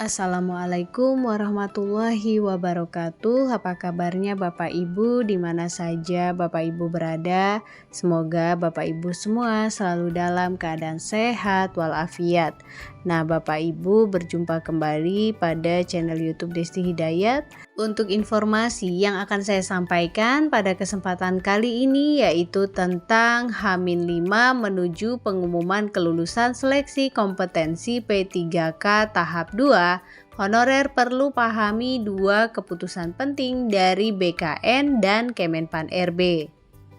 Assalamualaikum warahmatullahi wabarakatuh. Apa kabarnya Bapak Ibu di mana saja Bapak Ibu berada? Semoga Bapak Ibu semua selalu dalam keadaan sehat walafiat. Nah, Bapak Ibu berjumpa kembali pada channel YouTube Desti Hidayat. Untuk informasi yang akan saya sampaikan pada kesempatan kali ini yaitu tentang H-5 menuju pengumuman kelulusan seleksi kompetensi P3K tahap 2. Honorer perlu pahami dua keputusan penting dari BKN dan Kemenpan RB.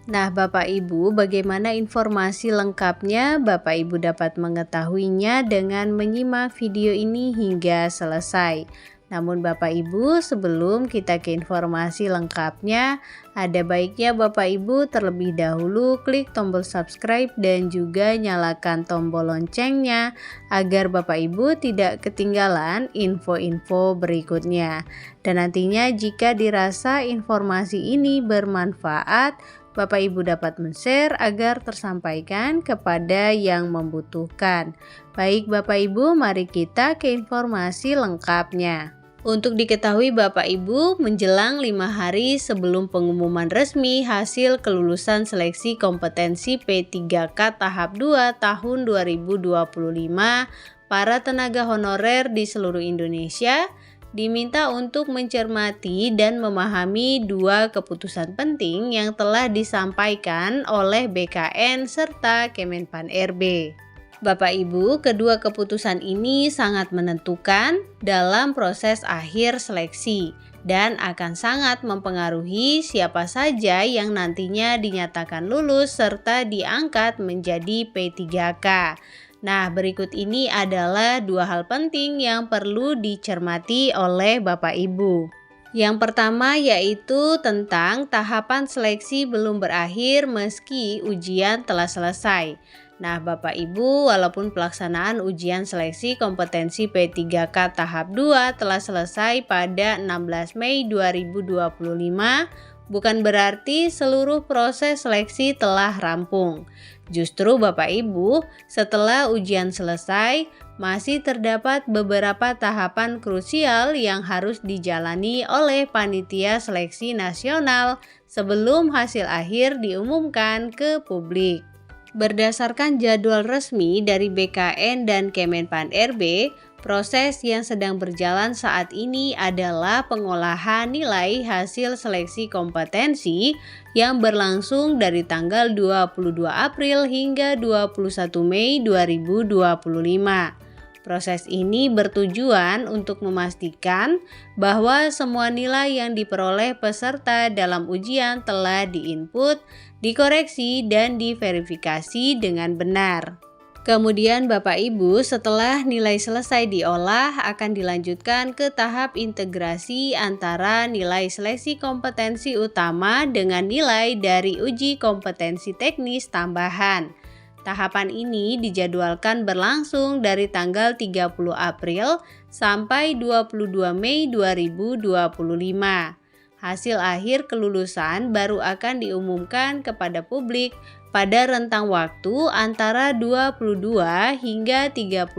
Nah, Bapak Ibu, bagaimana informasi lengkapnya? Bapak Ibu dapat mengetahuinya dengan menyimak video ini hingga selesai. Namun Bapak Ibu, sebelum kita ke informasi lengkapnya, ada baiknya Bapak Ibu terlebih dahulu klik tombol subscribe dan juga nyalakan tombol loncengnya agar Bapak Ibu tidak ketinggalan info-info berikutnya. Dan nantinya jika dirasa informasi ini bermanfaat, Bapak Ibu dapat men-share agar tersampaikan kepada yang membutuhkan. Baik Bapak Ibu, mari kita ke informasi lengkapnya. Untuk diketahui Bapak Ibu, menjelang 5 hari sebelum pengumuman resmi hasil kelulusan seleksi kompetensi P3K tahap 2 tahun 2025, para tenaga honorer di seluruh Indonesia diminta untuk mencermati dan memahami dua keputusan penting yang telah disampaikan oleh BKN serta Kemenpan RB. Bapak Ibu, kedua keputusan ini sangat menentukan dalam proses akhir seleksi dan akan sangat mempengaruhi siapa saja yang nantinya dinyatakan lulus serta diangkat menjadi P3K. Nah, berikut ini adalah dua hal penting yang perlu dicermati oleh Bapak Ibu. Yang pertama yaitu tentang tahapan seleksi belum berakhir meski ujian telah selesai. Nah, Bapak Ibu, walaupun pelaksanaan ujian seleksi kompetensi P3K tahap 2 telah selesai pada 16 Mei 2025, bukan berarti seluruh proses seleksi telah rampung. Justru Bapak Ibu, setelah ujian selesai, masih terdapat beberapa tahapan krusial yang harus dijalani oleh Panitia Seleksi Nasional sebelum hasil akhir diumumkan ke publik. Berdasarkan jadwal resmi dari BKN dan Kemenpan RB, proses yang sedang berjalan saat ini adalah pengolahan nilai hasil seleksi kompetensi yang berlangsung dari tanggal 22 April hingga 21 Mei 2025. Proses ini bertujuan untuk memastikan bahwa semua nilai yang diperoleh peserta dalam ujian telah diinput, dikoreksi, dan diverifikasi dengan benar. Kemudian Bapak Ibu, setelah nilai selesai diolah akan dilanjutkan ke tahap integrasi antara nilai seleksi kompetensi utama dengan nilai dari uji kompetensi teknis tambahan. Tahapan ini dijadwalkan berlangsung dari tanggal 30 April sampai 22 Mei 2025. Hasil akhir kelulusan baru akan diumumkan kepada publik pada rentang waktu antara 22 hingga 31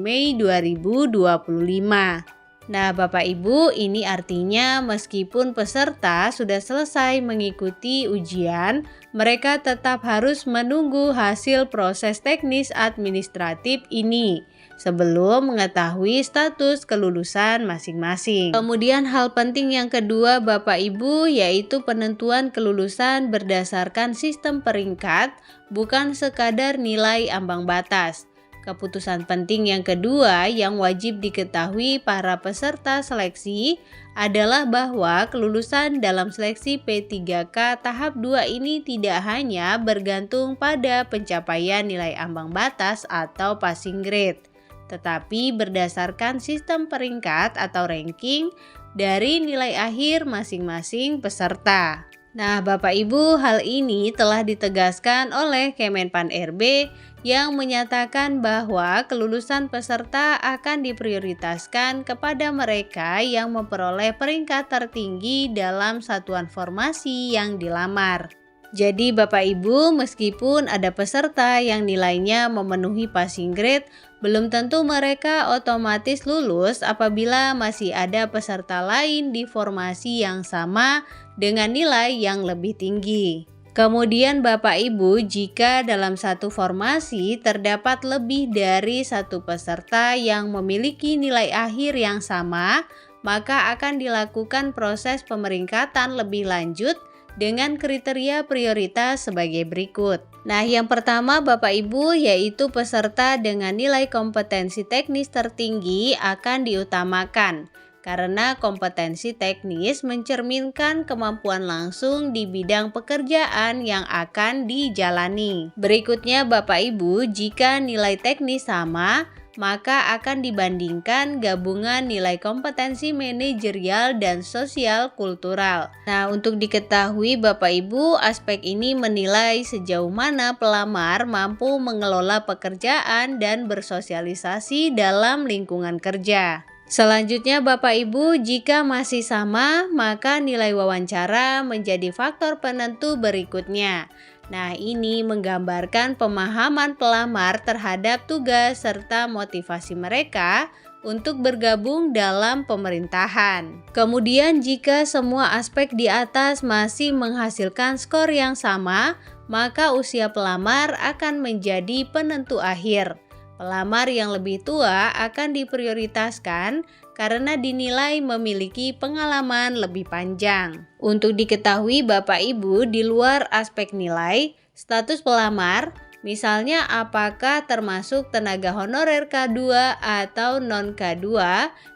Mei 2025. Nah, Bapak Ibu, ini artinya meskipun peserta sudah selesai mengikuti ujian, mereka tetap harus menunggu hasil proses teknis administratif ini sebelum mengetahui status kelulusan masing-masing. Kemudian hal penting yang kedua Bapak Ibu yaitu penentuan kelulusan berdasarkan sistem peringkat, bukan sekadar nilai ambang batas. Keputusan penting yang kedua yang wajib diketahui para peserta seleksi adalah bahwa kelulusan dalam seleksi P3K tahap 2 ini tidak hanya bergantung pada pencapaian nilai ambang batas atau passing grade, tetapi berdasarkan sistem peringkat atau ranking dari nilai akhir masing-masing peserta. Nah, Bapak Ibu, hal ini telah ditegaskan oleh Kemenpan RB yang menyatakan bahwa kelulusan peserta akan diprioritaskan kepada mereka yang memperoleh peringkat tertinggi dalam satuan formasi yang dilamar. Jadi Bapak Ibu, meskipun ada peserta yang nilainya memenuhi passing grade, belum tentu mereka otomatis lulus apabila masih ada peserta lain di formasi yang sama dengan nilai yang lebih tinggi. Kemudian Bapak Ibu, jika dalam satu formasi terdapat lebih dari satu peserta yang memiliki nilai akhir yang sama, maka akan dilakukan proses pemeringkatan lebih lanjut dengan kriteria prioritas sebagai berikut. Nah, yang pertama Bapak Ibu yaitu peserta dengan nilai kompetensi teknis tertinggi akan diutamakan. Karena kompetensi teknis mencerminkan kemampuan langsung di bidang pekerjaan yang akan dijalani. Berikutnya Bapak Ibu, jika nilai teknis sama, maka akan dibandingkan gabungan nilai kompetensi manajerial dan sosial kultural. Nah, untuk diketahui Bapak Ibu, aspek ini menilai sejauh mana pelamar mampu mengelola pekerjaan dan bersosialisasi dalam lingkungan kerja. Selanjutnya Bapak Ibu, jika masih sama, maka nilai wawancara menjadi faktor penentu berikutnya. Nah, ini menggambarkan pemahaman pelamar terhadap tugas serta motivasi mereka untuk bergabung dalam pemerintahan. Kemudian jika semua aspek di atas masih menghasilkan skor yang sama, maka usia pelamar akan menjadi penentu akhir. Pelamar yang lebih tua akan diprioritaskan karena dinilai memiliki pengalaman lebih panjang. Untuk diketahui Bapak Ibu, di luar aspek nilai, status pelamar, misalnya apakah termasuk tenaga honorer K2 atau non K2,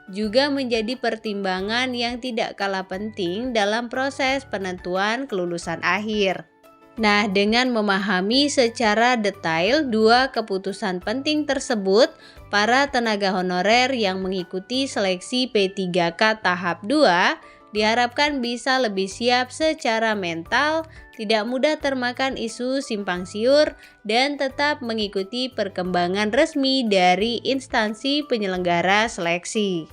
juga menjadi pertimbangan yang tidak kalah penting dalam proses penentuan kelulusan akhir. Nah, dengan memahami secara detail dua keputusan penting tersebut, para tenaga honorer yang mengikuti seleksi P3K tahap 2 diharapkan bisa lebih siap secara mental, tidak mudah termakan isu simpang siur, dan tetap mengikuti perkembangan resmi dari instansi penyelenggara seleksi.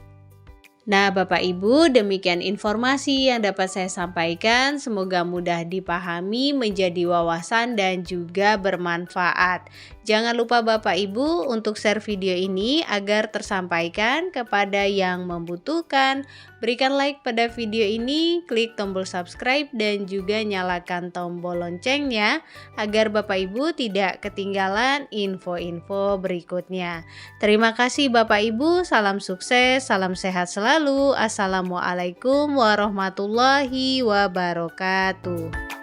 Nah Bapak Ibu, demikian informasi yang dapat saya sampaikan, semoga mudah dipahami, menjadi wawasan dan juga bermanfaat. Jangan lupa Bapak Ibu untuk share video ini agar tersampaikan kepada yang membutuhkan. Berikan like pada video ini, klik tombol subscribe dan juga nyalakan tombol loncengnya agar Bapak Ibu tidak ketinggalan info-info berikutnya. Terima kasih Bapak Ibu, salam sukses, salam sehat selalu. Assalamualaikum warahmatullahi wabarakatuh.